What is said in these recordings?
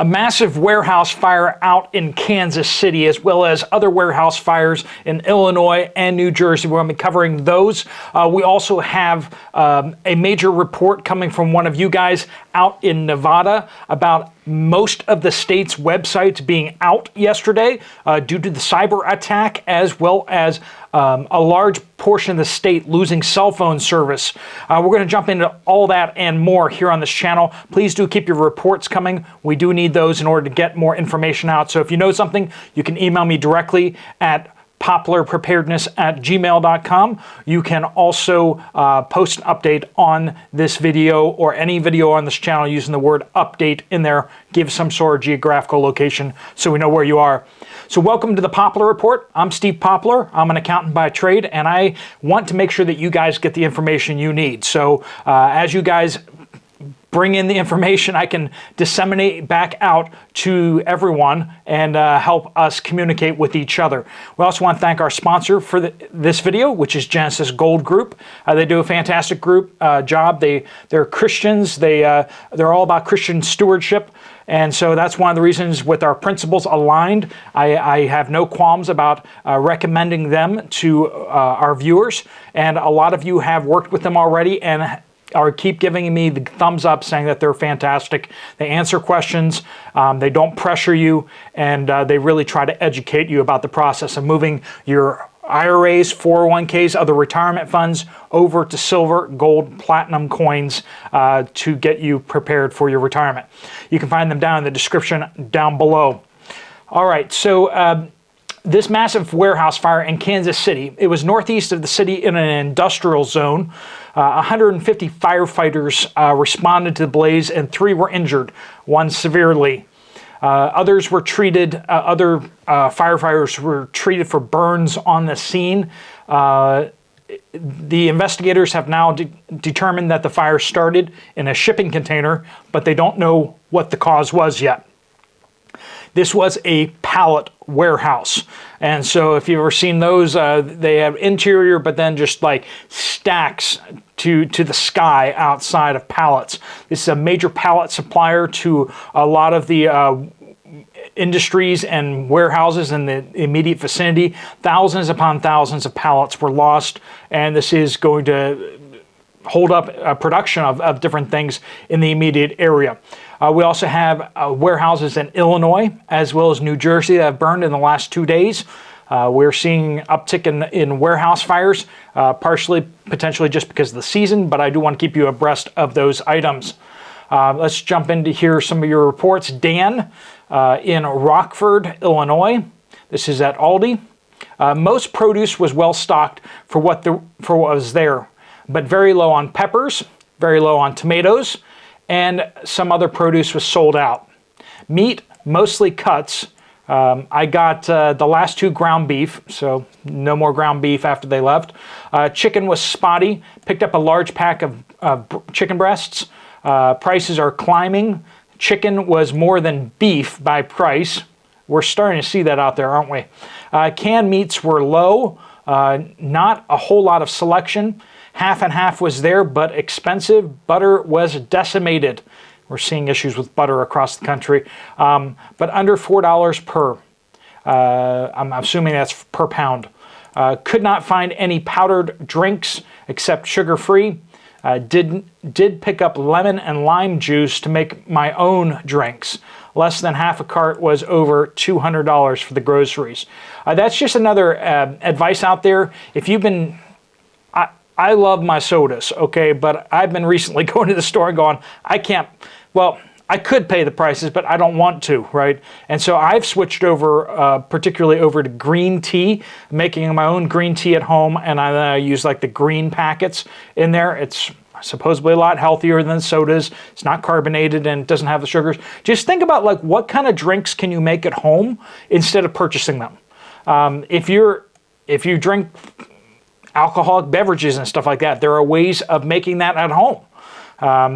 A massive warehouse fire out in Kansas City, as well as other warehouse fires in Illinois and New Jersey. We're going to be covering those. We also have a major report coming from one of you guys out in Nevada about most of the state's websites being out yesterday due to the cyber attack, as well as a large portion of the state losing cell phone service. We're going to jump into all that and more here on this channel. Please do keep your reports coming. We do need those in order to get more information out. So if you know something, you can email me directly at poplarpreparedness@gmail.com. You can also post an update on this video or any video on this channel using the word update in there. Give some sort of geographical location so we know where you are. So welcome to the Poplar Report. I'm Steve Poplar. I'm an accountant by trade, and I want to make sure that you guys get the information you need. So as you guys bring in the information, I can disseminate back out to everyone and help us communicate with each other. We also want to thank our sponsor for this video, which is Genesis Gold Group. They do a fantastic job. They're Christians. They're all about Christian stewardship. And so that's one of the reasons with our principles aligned, I have no qualms about recommending them to our viewers. And a lot of you have worked with them already and keep giving me the thumbs up saying that they're fantastic. They answer questions, they don't pressure you, and they really try to educate you about the process of moving your IRAs, 401ks, other retirement funds over to silver, gold, platinum coins to get you prepared for your retirement. You can find them down in the description down below. All right, so this massive warehouse fire in Kansas City, it was northeast of the city in an industrial zone. 150 firefighters responded to the blaze and 3 were injured, 1 severely. Others were treated, other firefighters were treated for burns on the scene. The investigators have now determined that the fire started in a shipping container, but they don't know what the cause was yet. This was a pallet warehouse. And so if you've ever seen those, they have interior, but then just like stacks to the sky outside of pallets. This is a major pallet supplier to a lot of the industries and warehouses in the immediate vicinity. Thousands upon thousands of pallets were lost, and this is going to hold up a production of different things in the immediate area. We also have warehouses in Illinois as well as New Jersey that have burned in the last 2 days. We're seeing uptick in warehouse fires, partially potentially just because of the season, but I do want to keep you abreast of those items. Let's jump into here some of your reports. Dan in Rockford, Illinois. This is at Aldi. Most produce was well stocked for what was there, but very low on peppers, very low on tomatoes, and some other produce was sold out. Meat, mostly cuts. I got the last 2 ground beef, so no more ground beef after they left. Chicken was spotty. Picked up a large pack of chicken breasts. Prices are climbing. Chicken was more than beef by price. We're starting to see that out there, aren't we? Canned meats were low. Not a whole lot of selection. Half and half was there, but expensive. Butter was decimated. We're seeing issues with butter across the country, but under $4 per. I'm assuming that's per pound. Could not find any powdered drinks except sugar-free. Did pick up lemon and lime juice to make my own drinks. Less than half a cart was over $200 for the groceries. That's just another advice out there. If you've been I love my sodas, okay, but I've been recently going to the store and going, I could pay the prices, but I don't want to, right? And so I've switched over, particularly over to green tea, making my own green tea at home, and I use like the green packets in there. It's supposedly a lot healthier than sodas. It's not carbonated and it doesn't have the sugars. Just think about like what kind of drinks can you make at home instead of purchasing them. If you drink alcoholic beverages and stuff like that, there are ways of making that at home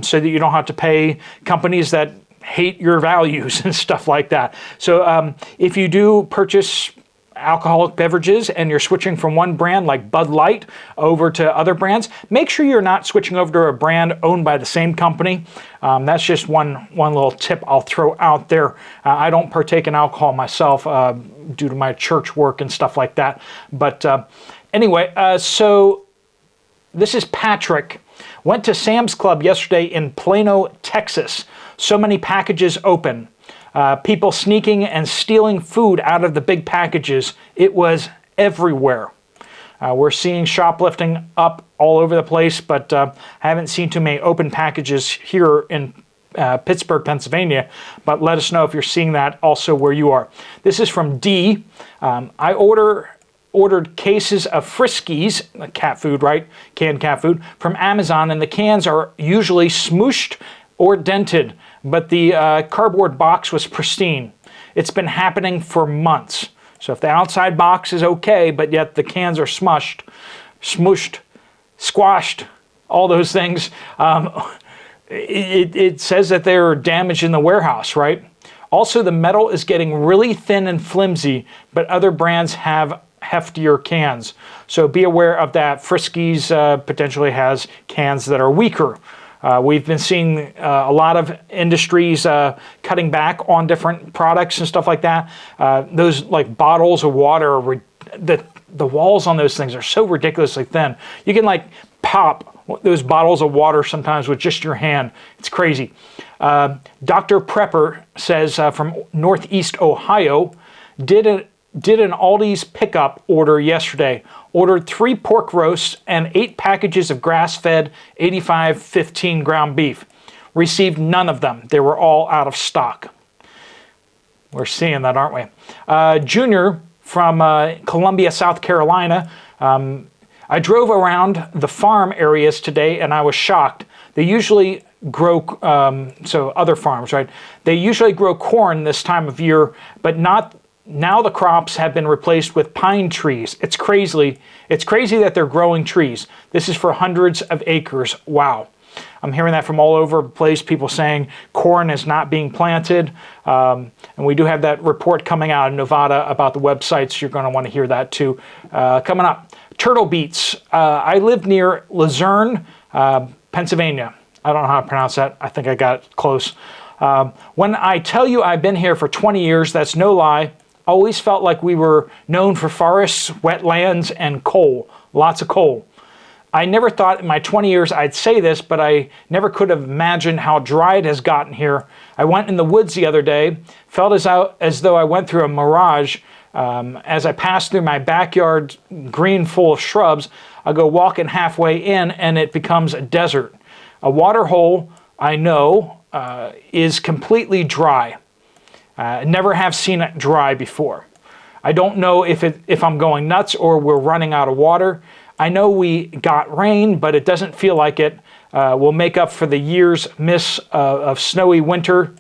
so that you don't have to pay companies that hate your values and stuff like that. So if you do purchase alcoholic beverages and you're switching from one brand like Bud Light over to other brands, make sure you're not switching over to a brand owned by the same company. That's just one little tip I'll throw out there. I don't partake in alcohol myself due to my church work and stuff like that. But anyway, so this is Patrick. Went to Sam's Club yesterday in Plano, Texas. So many packages open. People sneaking and stealing food out of the big packages. It was everywhere. We're seeing shoplifting up all over the place, but I haven't seen too many open packages here in Pittsburgh, Pennsylvania. But let us know if you're seeing that also where you are. This is from D. I ordered cases of Friskies, cat food, right? Canned cat food, from Amazon, and the cans are usually smooshed or dented, but the cardboard box was pristine. It's been happening for months. So if the outside box is okay, but yet the cans are smooshed, squashed, all those things, it says that they're damaged in the warehouse, right? Also, the metal is getting really thin and flimsy, but other brands have heftier cans. So be aware of that. Friskies potentially has cans that are weaker. We've been seeing a lot of industries cutting back on different products and stuff like that. Those like bottles of water, the walls on those things are so ridiculously thin. You can like pop those bottles of water sometimes with just your hand. It's crazy. Dr. Prepper says from Northeast Ohio, did an Aldi's pickup order yesterday. Ordered 3 pork roasts and 8 packages of grass-fed 85-15 ground beef. Received none of them. They were all out of stock. We're seeing that, aren't we? Junior from Columbia, South Carolina. I drove around the farm areas today and I was shocked. They usually grow, so other farms, right? They usually grow corn this time of year, but not. Now the crops have been replaced with pine trees. It's crazy that they're growing trees. This is for hundreds of acres. Wow. I'm hearing that from all over the place, people saying corn is not being planted. And we do have that report coming out of Nevada about the websites. You're going to want to hear that too. Coming up, turtle beets. I live near Luzerne, Pennsylvania. I don't know how to pronounce that. I think I got it close. When I tell you I've been here for 20 years, that's no lie. Always felt like we were known for forests, wetlands, and coal. Lots of coal. I never thought in my 20 years I'd say this, but I never could have imagined how dry it has gotten here. I went in the woods the other day, felt as though I went through a mirage. As I passed through my backyard green full of shrubs, I go walking halfway in and it becomes a desert. A water hole, I know, is completely dry. Never have seen it dry before. I don't know if I'm going nuts or we're running out of water. I know we got rain, but it doesn't feel like it. We'll make up for the year's miss of snowy winter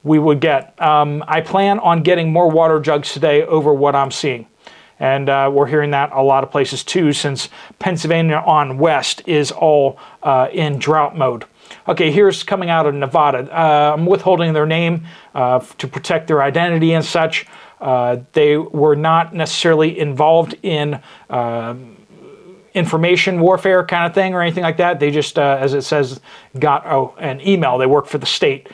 we would get. I plan on getting more water jugs today over what I'm seeing. And we're hearing that a lot of places too, since Pennsylvania on west is all in drought mode. Okay, here's coming out of Nevada. I'm withholding their name to protect their identity and such. They were not necessarily involved in information warfare kind of thing or anything like that. They just, as it says, got an email. They work for the state.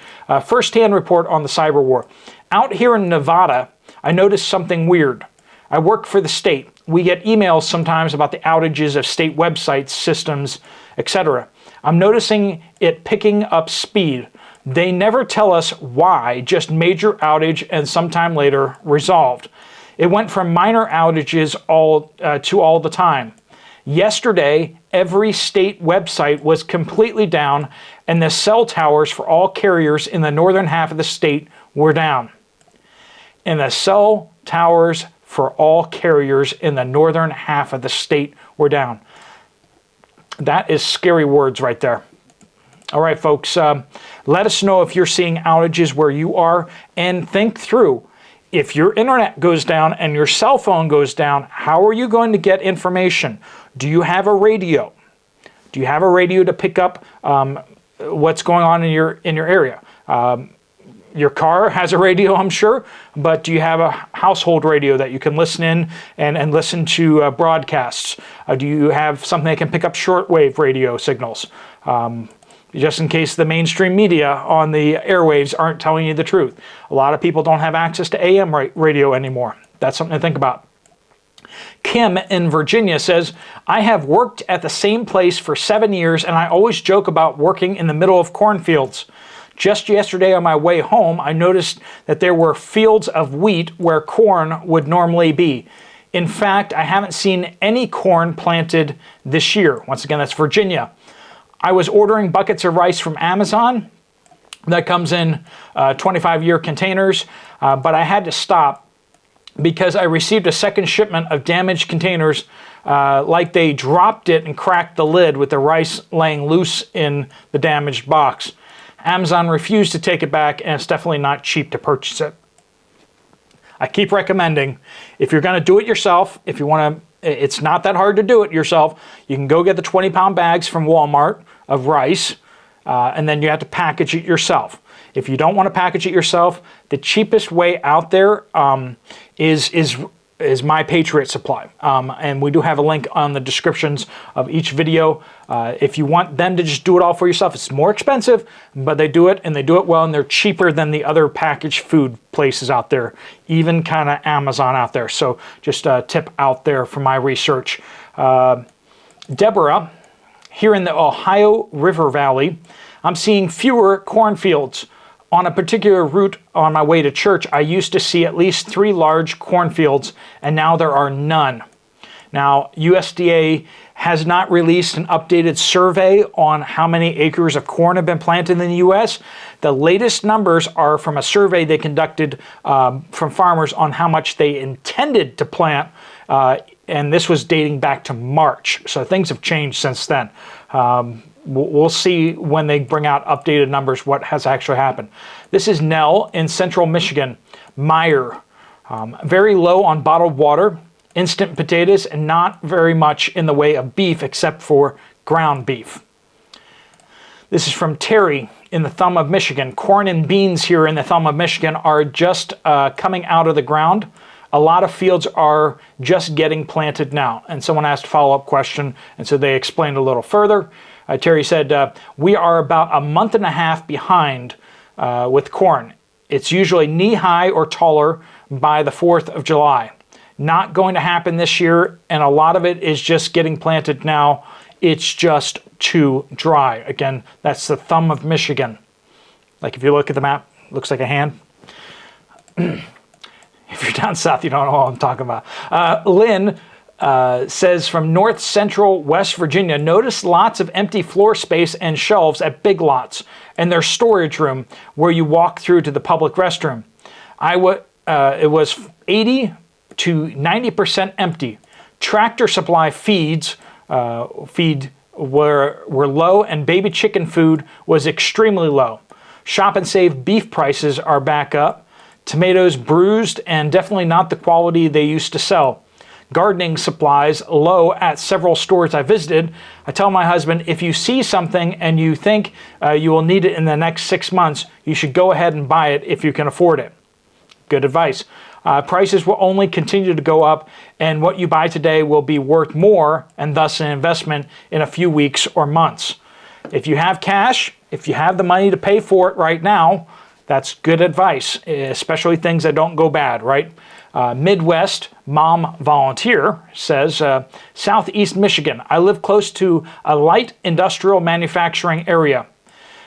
First-hand report on the cyber war. Out here in Nevada, I noticed something weird. I work for the state. We get emails sometimes about the outages of state websites, systems, etc. I'm noticing it picking up speed. They never tell us why, just major outage and sometime later resolved. It went from minor outages to all the time. Yesterday, every state website was completely down and the cell towers for all carriers in the northern half of the state were down. And the cell towers for all carriers in the northern half of the state were down. That is scary words right there. All right, folks, let us know if you're seeing outages where you are, and think through. If your internet goes down and your cell phone goes down, how are you going to get information? Do you have a radio? Do you have a radio to pick up what's going on in your area? Your car has a radio, I'm sure, but do you have a household radio that you can listen in and listen to broadcasts? Do you have something that can pick up shortwave radio signals? Just in case the mainstream media on the airwaves aren't telling you the truth. A lot of people don't have access to AM radio anymore. That's something to think about. Kim in Virginia says, I have worked at the same place for 7 years, and I always joke about working in the middle of cornfields. Just yesterday on my way home, I noticed that there were fields of wheat where corn would normally be. In fact, I haven't seen any corn planted this year. Once again, that's Virginia. I was ordering buckets of rice from Amazon. That comes in 25-year containers, but I had to stop because I received a second shipment of damaged containers, like they dropped it and cracked the lid with the rice laying loose in the damaged box. Amazon refused to take it back, and it's definitely not cheap to purchase it. I keep recommending, if you're going to do it yourself, if you want to, it's not that hard to do it yourself. You can go get the 20-pound bags from Walmart of rice, and then you have to package it yourself. If you don't want to package it yourself, the cheapest way out there is My Patriot Supply. And we do have a link on the descriptions of each video. If you want them to just do it all for yourself, it's more expensive, but they do it, and they do it well, and they're cheaper than the other packaged food places out there, even kind of Amazon out there. So just a tip out there from my research. Deborah, here in the Ohio River Valley, I'm seeing fewer cornfields. On a particular route on my way to church, I used to see at least 3 large cornfields, and now there are none. Now, USDA has not released an updated survey on how many acres of corn have been planted in the U.S. The latest numbers are from a survey they conducted from farmers on how much they intended to plant, and this was dating back to March. So things have changed since then. We'll see when they bring out updated numbers what has actually happened. This is Nell in central Michigan. Meyer, very low on bottled water, instant potatoes, and not very much in the way of beef except for ground beef. This is from Terry in the Thumb of Michigan. Corn and beans here in the Thumb of Michigan are just coming out of the ground. A lot of fields are just getting planted now. And someone asked a follow-up question, and so they explained a little further. Terry said, we are about a month and a half behind with corn. It's usually knee-high or taller by the 4th of July. Not going to happen this year, and a lot of it is just getting planted now. It's just too dry. Again, that's the Thumb of Michigan. Like if you look at the map, it looks like a hand. If you're down south, you don't know what I'm talking about. Lynn says from north central West Virginia, notice lots of empty floor space and shelves at Big Lots and their storage room where you walk through to the public restroom. It was 80 to 90% empty. Tractor Supply feed were low, and baby chicken food was extremely low. Shop and Save beef prices are back up. Tomatoes bruised and definitely not the quality they used to sell. Gardening supplies low at several stores I visited. I tell my husband, if you see something and you think you will need it in the next 6 months, you should go ahead and buy it if you can afford it. Good advice. Prices will only continue to go up, and what you buy today will be worth more, and thus an investment in a few weeks or months. If you have cash, if you have the money to pay for it right now, that's good advice, especially things that don't go bad, right? Midwest Mom Volunteer says, Southeast Michigan. I live close to a light industrial manufacturing area.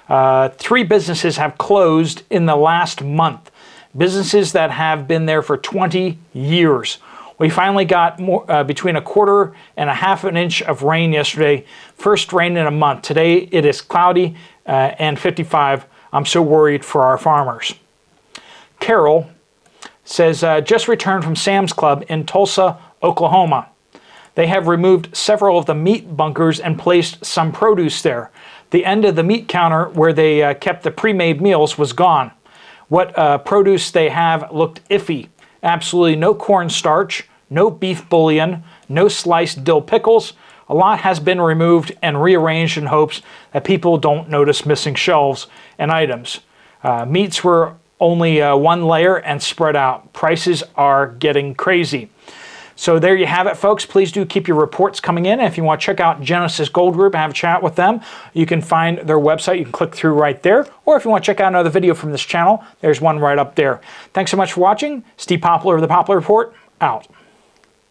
3 businesses have closed in the last month. Businesses that have been there for 20 years. We finally got between 1/4 and 1/2 inch of rain yesterday. First rain in a month. Today it is cloudy and 55. I'm so worried for our farmers. Carol says, just returned from Sam's Club in Tulsa, Oklahoma. They have removed several of the meat bunkers and placed some produce there. The end of the meat counter where they kept the pre-made meals was gone. What produce they have looked iffy. Absolutely no cornstarch, no beef bouillon, no sliced dill pickles. A lot has been removed and rearranged in hopes that people don't notice missing shelves and items. Meats were only one layer and spread out. Prices are getting crazy. So there you have it, folks. Please do keep your reports coming in. And if you want to check out Genesis Gold Group and have a chat with them, you can find their website. You can click through right there. Or if you want to check out another video from this channel, there's one right up there. Thanks so much for watching. Steve Poplar of the Poplar Report, out.